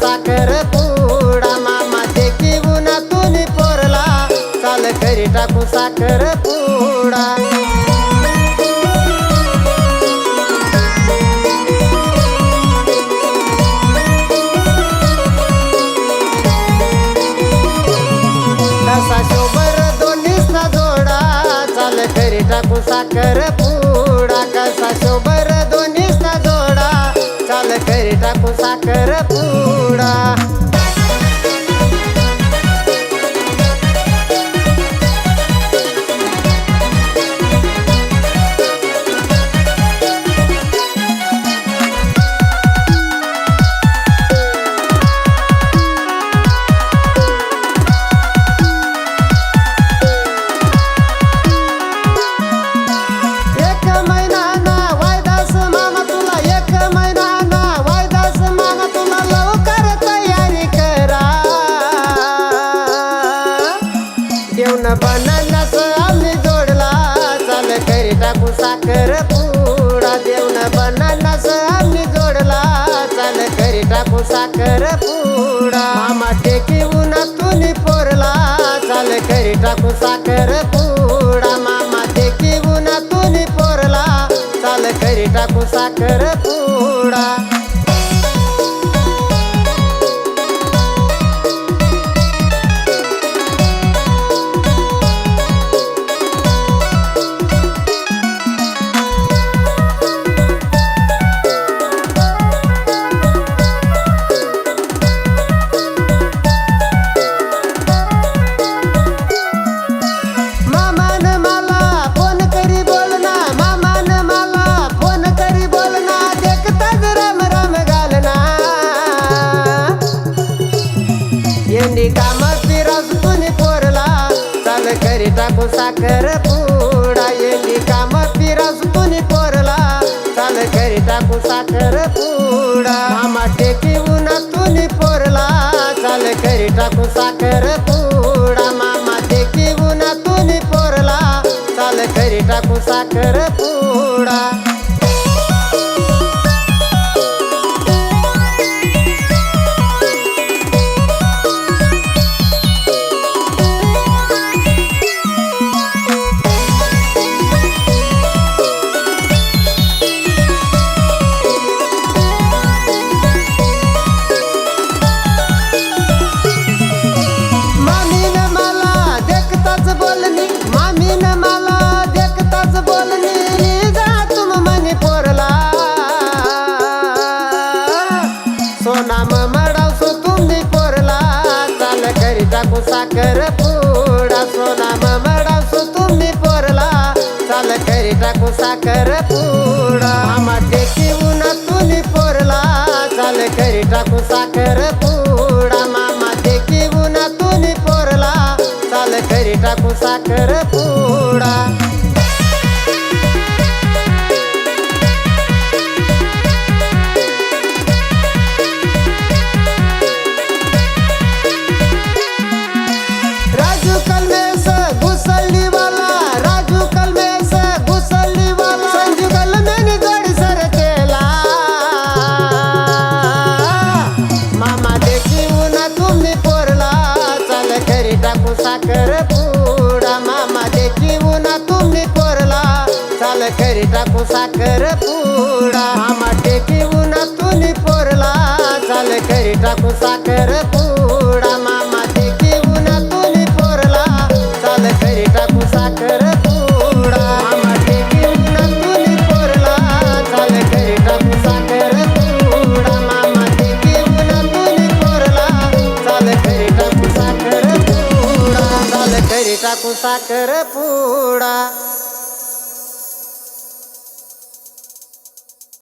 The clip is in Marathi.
साखर पुडा मामा देखी उन्हातून पोरला चाल घरी टाकू साखर पुडा कसा शोभर दोन्हीचा जोडा चाल घरी टाकू साखर पुडा कसा शोभर दोन्हीचा जोडा चाल घरी टाकू साखर पुडा देऊन बनानास आम्ही जोडला चाल घरी टाकू साखर पुडा देऊन बनानास आम्ही जोडला चाल घरी टाकू साखर पुडा मामा टेकी उन्हातून पोरला चाल घरी टाकू साखर पुडा मामा टेकी उन्हातून पोरला चाल घरी टाकू साखर पुडा काम पिराज तुनी पोरला चाल घरी टाकू साखर पुडा येली काम पिराज तुनी पोरला चाल घरी टाकू साखर पुडा मामा टेकी उन्हातून पोरला चाल घरी टाकू साखर पुडा मामा टेकी उन्हातून पोरला चाल घरी टाकू साखर पुडा टाकू साखर पुडा सोना मडासो तुम्ही पोरला चाल घरी टाकू साखर पुडा मामा टेकी उन्हातून पोरला चाल घरी टाकू साखर पुडा मामा टेकी उन्हातून पोरला चाल घरी टाकू साखर पुडा साखर पुडा मामा देखी उन्हातून पोरला चाल घरी टाकू साखर पुडा मामा देखी उन्हातून पोरला चाल घरी टाकू साखर पुडा मामा देखी उन्हातून पोरला चाल घरी टाकू साखर पुडा मामा देखी उन्हातून पोरला चाल घरी टाकू साखर पुडा मामा देखी उन्हातून पोरला चाल घरी टाकू साखर घरी टाकू साखर पुडा।